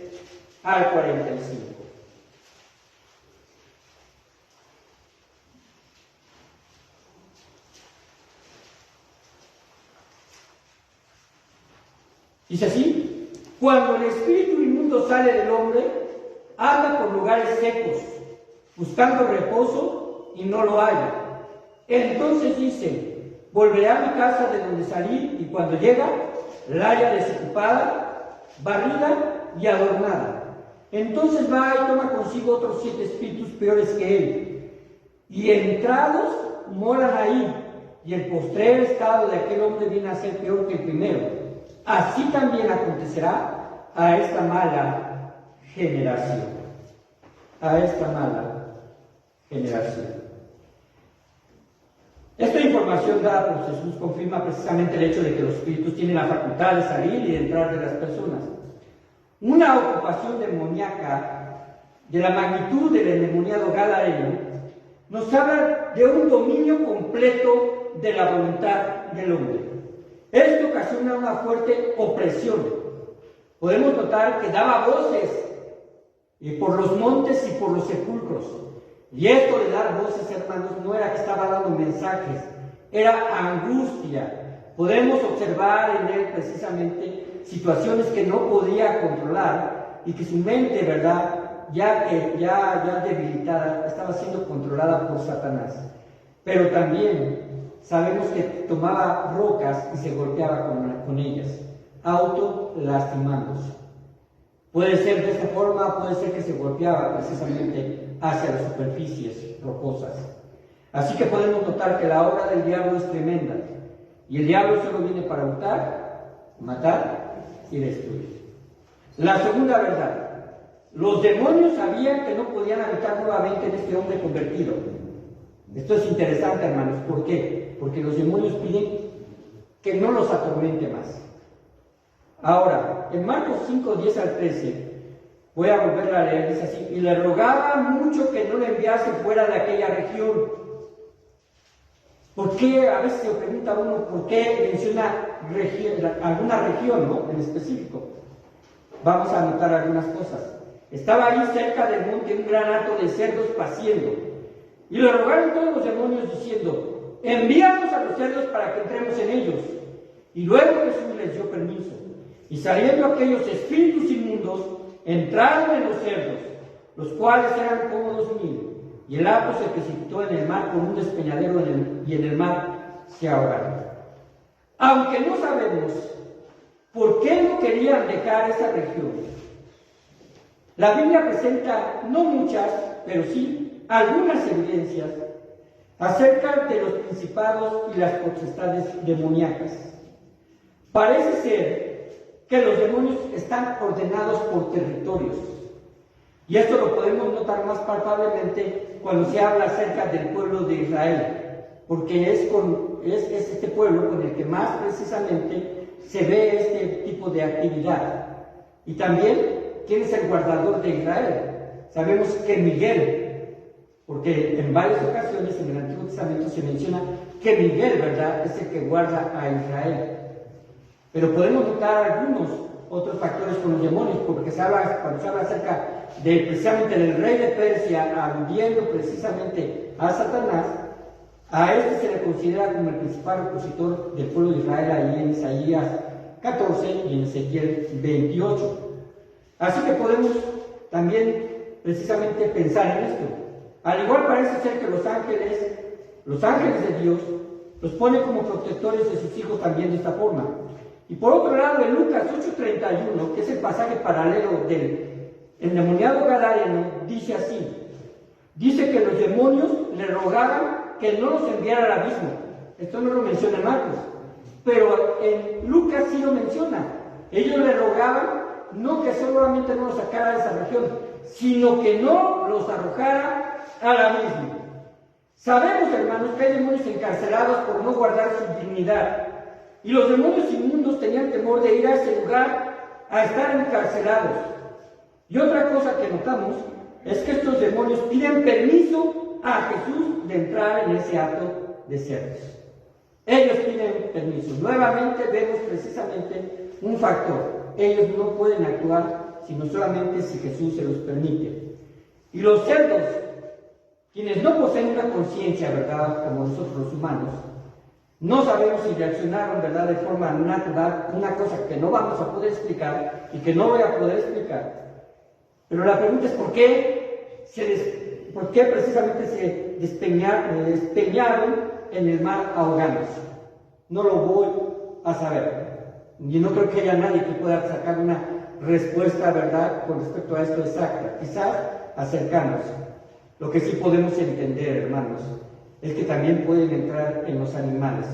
[SPEAKER 1] al 45. Dice así: cuando el espíritu inmundo sale del hombre, anda por lugares secos, buscando reposo, y no lo halla. Entonces dice, volveré a mi casa de donde salí, y cuando llega, la halla desocupada, barrida y adornada. Entonces va y toma consigo otros 7 espíritus peores que él, y entrados moran ahí, y el postrer estado de aquel hombre viene a ser peor que el primero. Así también acontecerá a esta mala generación. A esta mala generación. Esta información dada por Jesús confirma precisamente el hecho de que los espíritus tienen la facultad de salir y de entrar de las personas. Una ocupación demoníaca de la magnitud del endemoniado gadareno nos habla de un dominio completo de la voluntad del hombre. Esto ocasiona una fuerte opresión. Podemos notar que daba voces por los montes y por los sepulcros. Y esto de dar voces, hermanos, no era que estaba dando mensajes, era angustia. Podemos observar en él precisamente situaciones que no podía controlar y que su mente, ¿verdad?, ya debilitada, estaba siendo controlada por Satanás. Pero también sabemos que tomaba rocas y se golpeaba con ellas, auto-lastimándose. Puede ser de esta forma, puede ser que se golpeaba precisamente hacia las superficies rocosas. Así que podemos notar que la obra del diablo es tremenda. Y el diablo solo viene para hurtar, matar y destruir. La segunda verdad. Los demonios sabían que no podían habitar nuevamente en este hombre convertido. Esto es interesante, hermanos. ¿Por qué? Porque los demonios piden que no los atormente más. Ahora, en Marcos 5, 10 al 13, voy a volver a leer, dice así: y le rogaba mucho que no le enviase fuera de aquella región. ¿Por qué? A veces se pregunta uno, ¿por qué menciona alguna región, ¿no?, en específico? Vamos a anotar algunas cosas. Estaba ahí cerca del monte un gran hato de cerdos paciendo, y le rogaron todos los demonios diciendo: envíanos a los cerdos para que entremos en ellos. Y luego Jesús les dio permiso. Y saliendo aquellos espíritus inmundos, entraron en los cerdos, los cuales eran como 2000. Y el hato se precipitó en el mar con un despeñadero y en el mar se ahogaron. Aunque no sabemos por qué no querían dejar esa región, la Biblia presenta no muchas, pero sí algunas evidencias acerca de los principados y las potestades demoníacas. Parece ser que los demonios están ordenados por territorios. Y esto lo podemos notar más palpablemente cuando se habla acerca del pueblo de Israel, porque es este pueblo con el que más precisamente se ve este tipo de actividad. Y también, ¿quién es el guardador de Israel? Sabemos que Miguel, porque en varias ocasiones en el Antiguo Testamento se menciona que Miguel, ¿verdad?, es el que guarda a Israel. Pero podemos notar algunos otros factores con los demonios, porque cuando se habla acerca de precisamente del rey de Persia aludiendo precisamente a Satanás, a este se le considera como el principal opositor del pueblo de Israel ahí en Isaías 14 y en Ezequiel 28. Así que podemos también precisamente pensar en esto. Al igual parece ser que los ángeles de Dios los pone como protectores de sus hijos también de esta forma. Y por otro lado, en Lucas 8:31, que es el pasaje paralelo del endemoniado gadareno, dice así: dice que los demonios le rogaban que no los enviara al abismo. Esto no lo menciona Marcos, pero en Lucas sí lo menciona. Ellos le rogaban no que solamente no los sacara de esa región, sino que no los arrojara al abismo. Sabemos, hermanos, que hay demonios encarcelados por no guardar su dignidad. Y los demonios inmundos tenían temor de ir a ese lugar a estar encarcelados. Y otra cosa que notamos es que estos demonios piden permiso a Jesús de entrar en ese hato de cerdos. Ellos piden permiso. Nuevamente vemos precisamente un factor. Ellos no pueden actuar sino solamente si Jesús se los permite. Y los cerdos, quienes no poseen una conciencia, ¿verdad?, como nosotros los humanos, no sabemos si reaccionaron, ¿verdad?, de forma natural, una cosa que no vamos a poder explicar y que no voy a poder explicar. Pero la pregunta es ¿por qué precisamente despeñaron en el mar ahogándose. No lo voy a saber. Y no creo que haya nadie que pueda sacar una respuesta, ¿verdad?, con respecto a esto exacta. Quizás acercándose. Lo que sí podemos entender, hermanos, es que también pueden entrar en los animales.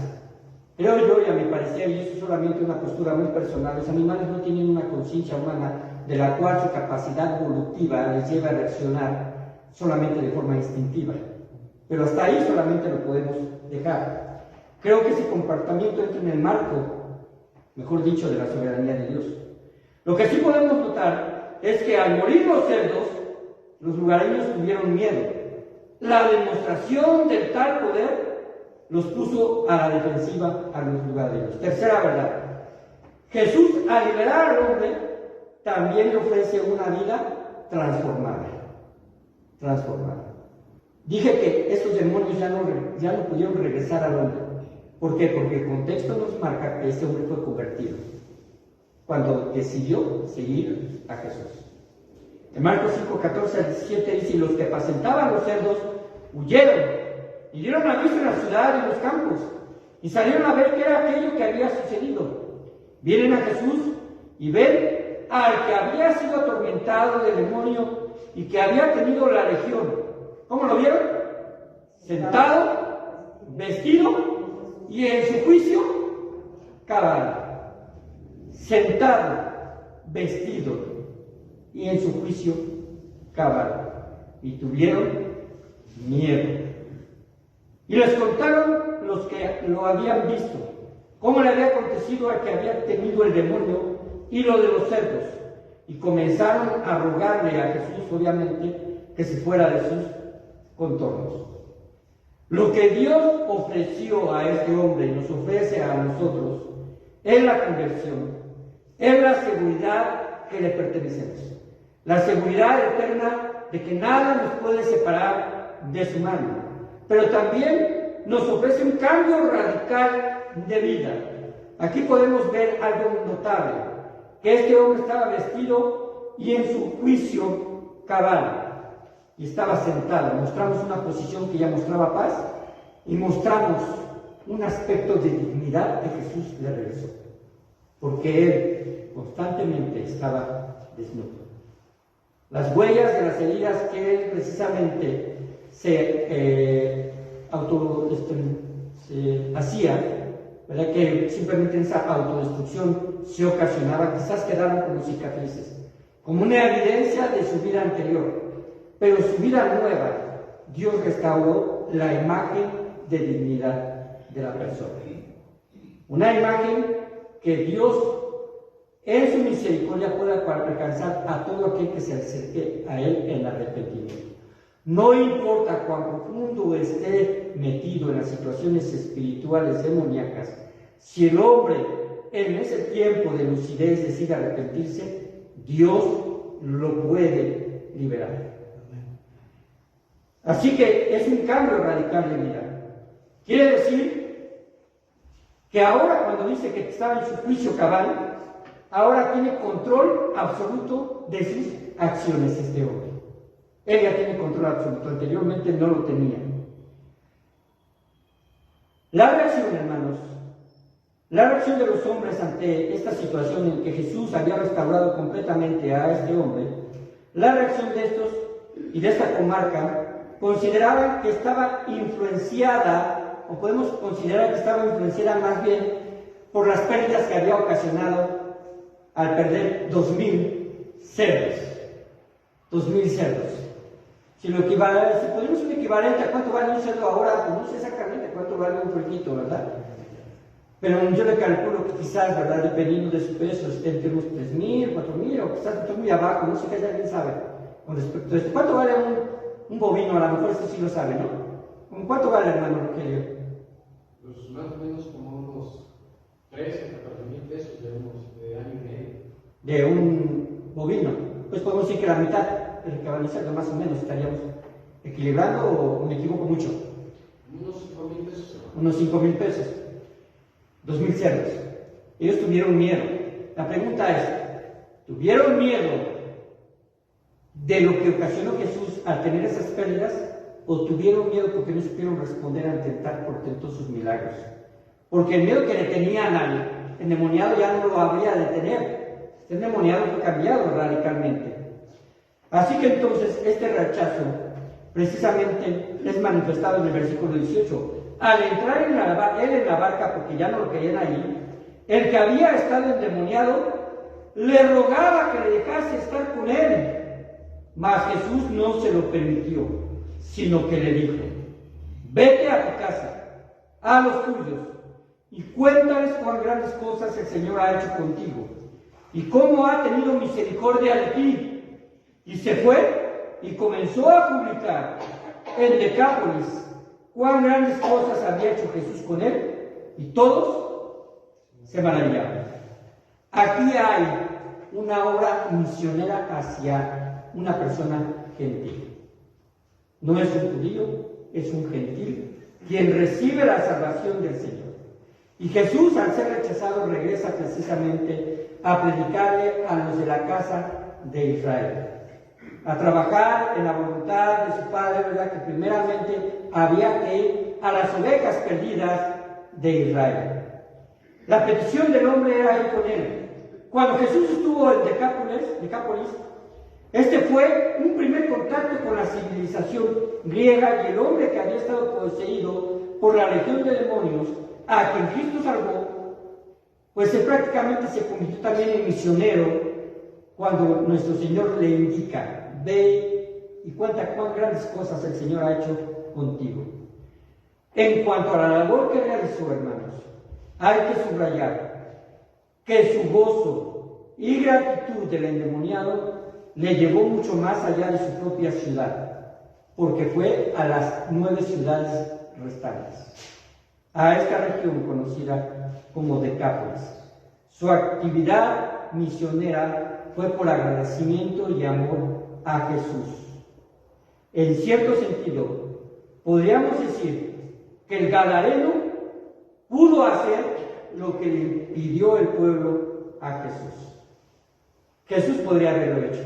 [SPEAKER 1] Creo yo, y a mi parecer, y eso es solamente una postura muy personal, los animales no tienen una conciencia humana de la cual su capacidad evolutiva les lleva a reaccionar solamente de forma instintiva. Pero hasta ahí solamente lo podemos dejar. Creo que ese comportamiento entra en el marco, mejor dicho, de la soberanía de Dios. Lo que sí podemos notar es que al morir los cerdos, los lugareños tuvieron miedo. La demostración del tal poder los puso a la defensiva a los lugareños. Tercera verdad. Jesús, al liberar al hombre, también le ofrece una vida transformada. Dije que estos demonios ya no pudieron regresar al hombre. ¿Por qué? Porque el contexto nos marca que este hombre fue convertido cuando decidió seguir a Jesús. En Marcos 5:14 al 17 dice: y los que apacentaban los cerdos huyeron y dieron aviso en la ciudad y en los campos, y salieron a ver qué era aquello que había sucedido. Vienen a Jesús y ven al que había sido atormentado del demonio y que había tenido la legión. ¿Cómo lo vieron? Sentado, vestido y en su juicio cabal. Sentado, vestido y en su juicio cabal. Y tuvieron miedo. Y les contaron los que lo habían visto, cómo le había acontecido al que había tenido el demonio y lo de los cerdos. Y comenzaron a rogarle a Jesús, obviamente, que se fuera de sus contornos. Lo que Dios ofreció a este hombre y nos ofrece a nosotros es la conversión, es la seguridad que le pertenecemos, la seguridad eterna de que nada nos puede separar de su mano, pero también nos ofrece un cambio radical de vida. Aquí podemos ver algo notable, que este hombre estaba vestido y en su juicio cabal, y estaba sentado. Mostramos una posición que ya mostraba paz, y mostramos un aspecto de dignidad que Jesús le regresó, porque él constantemente estaba desnudo. Las huellas de las heridas que él precisamente se hacía, ¿verdad?, que simplemente en esa autodestrucción se ocasionaba, quizás quedaron como cicatrices, como una evidencia de su vida anterior. Pero su vida nueva, Dios restauró la imagen de dignidad de la persona. Una imagen que Dios, en su misericordia, puede alcanzar a todo aquel que se acerque a Él en arrepentimiento. No importa cuán profundo esté metido en las situaciones espirituales demoníacas, si el hombre en ese tiempo de lucidez decide arrepentirse, Dios lo puede liberar. Así que es un cambio radical de vida. Quiere decir que ahora, cuando dice que estaba en su juicio cabal, ahora tiene control absoluto de sus acciones este hombre. Él ya tiene control absoluto, anteriormente no lo tenía. La reacción, hermanos, la reacción de los hombres ante esta situación en que Jesús había restaurado completamente a este hombre, la reacción de estos y de esta comarca consideraban que estaba influenciada, o podemos considerar que estaba influenciada más bien por las pérdidas que había ocasionado al perder 2,000 cerdos. 2,000 cerdos. Si ponemos un equivalente a cuánto vale un cerdo ahora, pues no sé exactamente cuánto vale un puerquito, ¿verdad? Pero yo le calculo que quizás, ¿verdad?, dependiendo de su peso, esté entre unos 3,000, 4,000, o quizás esté muy abajo, no sé qué alguien sabe con respecto a esto. ¿Cuánto vale un bovino? A lo mejor esto sí lo sabe, ¿no? ¿Con cuánto vale, hermano Rogelio?
[SPEAKER 3] Pues más o menos como unos 13 a 14,000 pesos de año y medio.
[SPEAKER 1] De un bovino. Pues podemos decir que la mitad, el cabalizado más o menos, estaríamos equilibrando, o me equivoco mucho.
[SPEAKER 3] Unos 5,000 pesos.
[SPEAKER 1] Unos 5,000 pesos. 2,000 cerdos. Ellos tuvieron miedo. La pregunta es, ¿tuvieron miedo de lo que ocasionó Jesús al tener esas pérdidas? o tuvieron miedo porque no supieron responder ante tal portentosos milagros. Porque el miedo que le tenían al endemoniado ya no lo habría de tener. Este endemoniado fue cambiado radicalmente. Así que entonces este rechazo precisamente es manifestado en el versículo 18. Al entrar él en la barca, porque ya no lo querían ahí, el que había estado endemoniado le rogaba que le dejase estar con él. Mas Jesús no se lo permitió, sino que le dijo: vete a tu casa, a los tuyos, y cuéntales cuán grandes cosas el Señor ha hecho contigo, y cómo ha tenido misericordia de ti. Y se fue y comenzó a publicar en Decápolis cuán grandes cosas había hecho Jesús con él, y todos se maravillaban. Aquí hay una obra misionera hacia una persona gentil. No es un judío, es un gentil, quien recibe la salvación del Señor. Y Jesús, al ser rechazado, regresa precisamente a predicarle a los de la casa de Israel, a trabajar en la voluntad de su Padre, ¿verdad? Que primeramente había que ir a las ovejas perdidas de Israel. La petición del hombre era ir con él. Cuando Jesús estuvo en Decápolis, este fue un primer contacto con la civilización griega, y el hombre que había estado poseído por la legión de demonios, a quien Cristo salvó, pues prácticamente se convirtió también en misionero cuando nuestro Señor le indica: ve y cuenta cuán grandes cosas el Señor ha hecho contigo. En cuanto a la labor que realizó, hermanos, hay que subrayar que su gozo y gratitud del endemoniado le llevó mucho más allá de su propia ciudad, porque fue a las 9 ciudades restantes, a esta región conocida como Decápolis. Su actividad misionera fue por agradecimiento y amor a Jesús. En cierto sentido, podríamos decir que el gadareno pudo hacer lo que le pidió el pueblo a Jesús. Jesús podría haberlo hecho,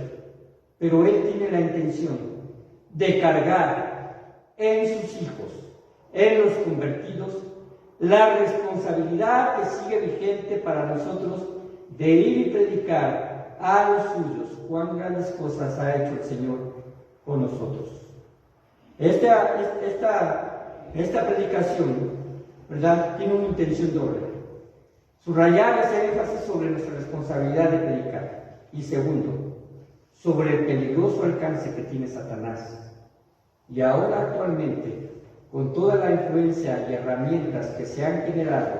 [SPEAKER 1] pero él tiene la intención de cargar en sus hijos, en los convertidos, la responsabilidad que sigue vigente para nosotros de ir y predicar a los suyos cuán grandes cosas ha hecho el Señor con nosotros. Esta predicación, ¿verdad?, tiene una intención doble: subrayar, hacer énfasis sobre nuestra responsabilidad de predicar, y segundo, sobre el peligroso alcance que tiene Satanás. Y ahora actualmente, con toda la influencia y herramientas que se han generado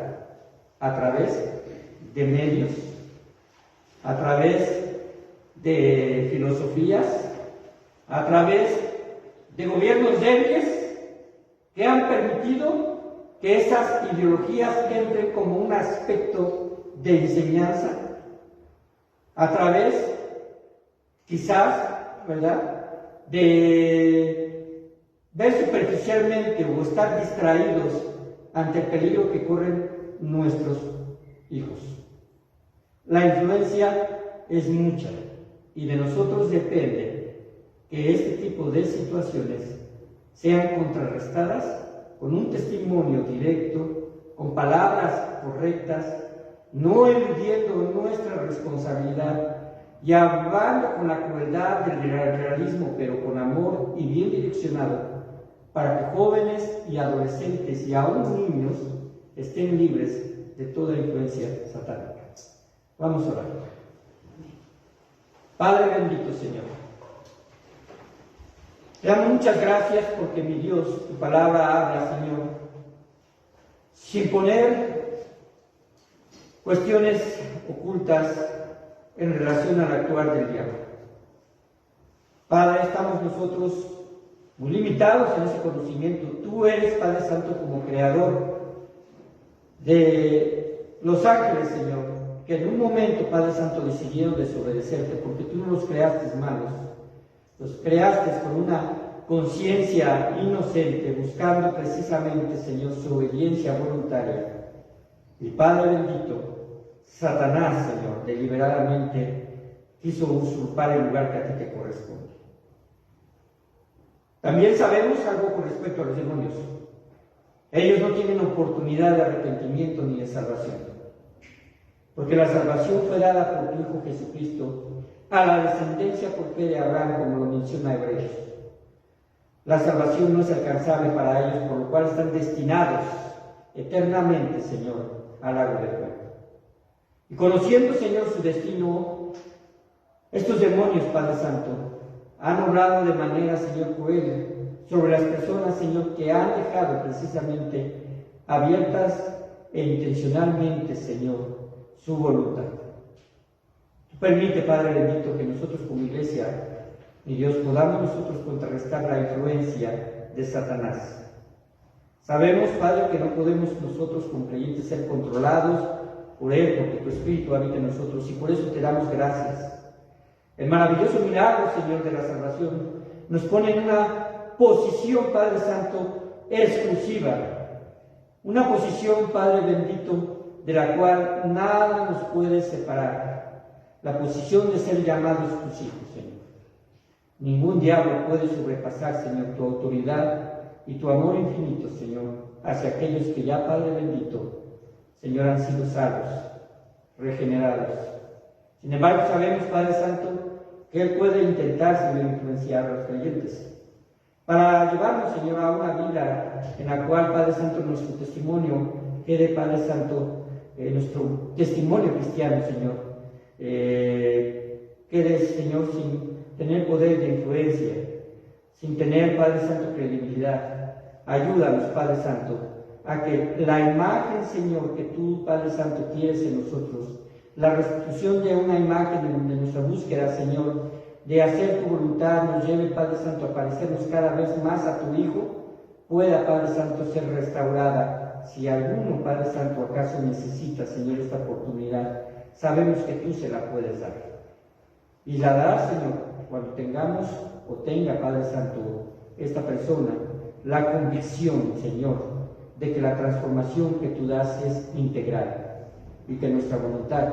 [SPEAKER 1] a través de medios, a través de filosofías, a través de gobiernos débiles que han permitido que esas ideologías entren como un aspecto de enseñanza, a través, quizás, ¿verdad?, de ver superficialmente o estar distraídos ante el peligro que corren nuestros hijos. La influencia es mucha, y de nosotros depende que este tipo de situaciones sean contrarrestadas con un testimonio directo, con palabras correctas, no eludiendo nuestra responsabilidad y hablando con la crueldad del realismo, pero con amor y bien direccionado, para que jóvenes y adolescentes y aún niños estén libres de toda influencia satánica. Vamos a orar. Padre bendito Señor, te damos muchas gracias porque, mi Dios, tu palabra habla, Señor, sin poner cuestiones ocultas en relación al actuar del diablo. Padre, estamos nosotros muy limitados en ese conocimiento. Tú eres, Padre Santo, como creador de los ángeles, Señor, que en un momento, Padre Santo, decidieron desobedecerte, porque tú no los creaste malos, los creaste con una conciencia inocente, buscando precisamente, Señor, su obediencia voluntaria. Y Padre bendito, Satanás, Señor, deliberadamente quiso usurpar el lugar que a ti te corresponde. También sabemos algo con respecto a los demonios. Ellos no tienen oportunidad de arrepentimiento ni de salvación, porque la salvación fue dada por tu Hijo Jesucristo a la descendencia por fe de Abraham, como lo menciona Hebreos. La salvación no es alcanzable para ellos, por lo cual están destinados eternamente, Señor, al lago de fuego. Y conociendo, Señor, su destino, estos demonios, Padre Santo, han obrado de manera, Señor, cruel sobre las personas, Señor, que han dejado precisamente abiertas e intencionalmente, Señor, su voluntad. Tú permite, Padre bendito, que nosotros como iglesia, mi Dios, podamos nosotros contrarrestar la influencia de Satanás. Sabemos, Padre, que no podemos nosotros como creyentes ser controlados por Él, porque tu Espíritu habita en nosotros, y por eso te damos gracias. El maravilloso milagro, Señor, de la salvación nos pone en una posición, Padre Santo, exclusiva. Una posición, Padre bendito, de la cual nada nos puede separar. La posición de ser llamados tus hijos, Señor. Ningún diablo puede sobrepasar, Señor, tu autoridad y tu amor infinito, Señor, hacia aquellos que ya, Padre bendito, Señor, han sido salvos, regenerados. Sin embargo, sabemos, Padre Santo, que Él puede intentar, Señor, influenciar a los creyentes para llevarnos, Señor, a una vida en la cual, Padre Santo, nuestro testimonio quede, Padre Santo, nuestro testimonio cristiano, Señor, quede, Señor, sin tener poder de influencia, sin tener, Padre Santo, credibilidad. Ayúdanos, Padre Santo, a que la imagen, Señor, que tú, Padre Santo, quieres en nosotros, la restitución de una imagen de nuestra búsqueda, Señor, de hacer tu voluntad, nos lleve, Padre Santo, a parecernos cada vez más a tu Hijo, pueda, Padre Santo, ser restaurada. Si alguno, Padre Santo, acaso necesita, Señor, esta oportunidad, sabemos que tú se la puedes dar. Y la darás, Señor, cuando tengamos o tenga, Padre Santo, esta persona, la convicción, Señor, de que la transformación que tú das es integral y que nuestra voluntad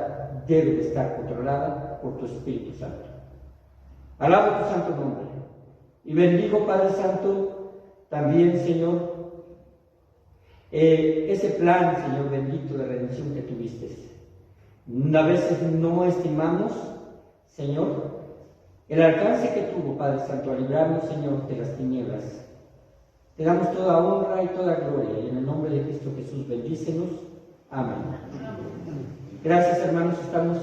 [SPEAKER 1] debe de estar controlada por tu Espíritu Santo. Alabo tu santo nombre y bendigo, Padre Santo, también, Señor, ese plan, Señor bendito, de redención que tuviste. A veces no estimamos, Señor, el alcance que tuvo, Padre Santo, a librarnos, Señor, de las tinieblas. Te damos toda honra y toda gloria, y en el nombre de Cristo Jesús, bendícenos. Amén. Gracias, hermanos, estamos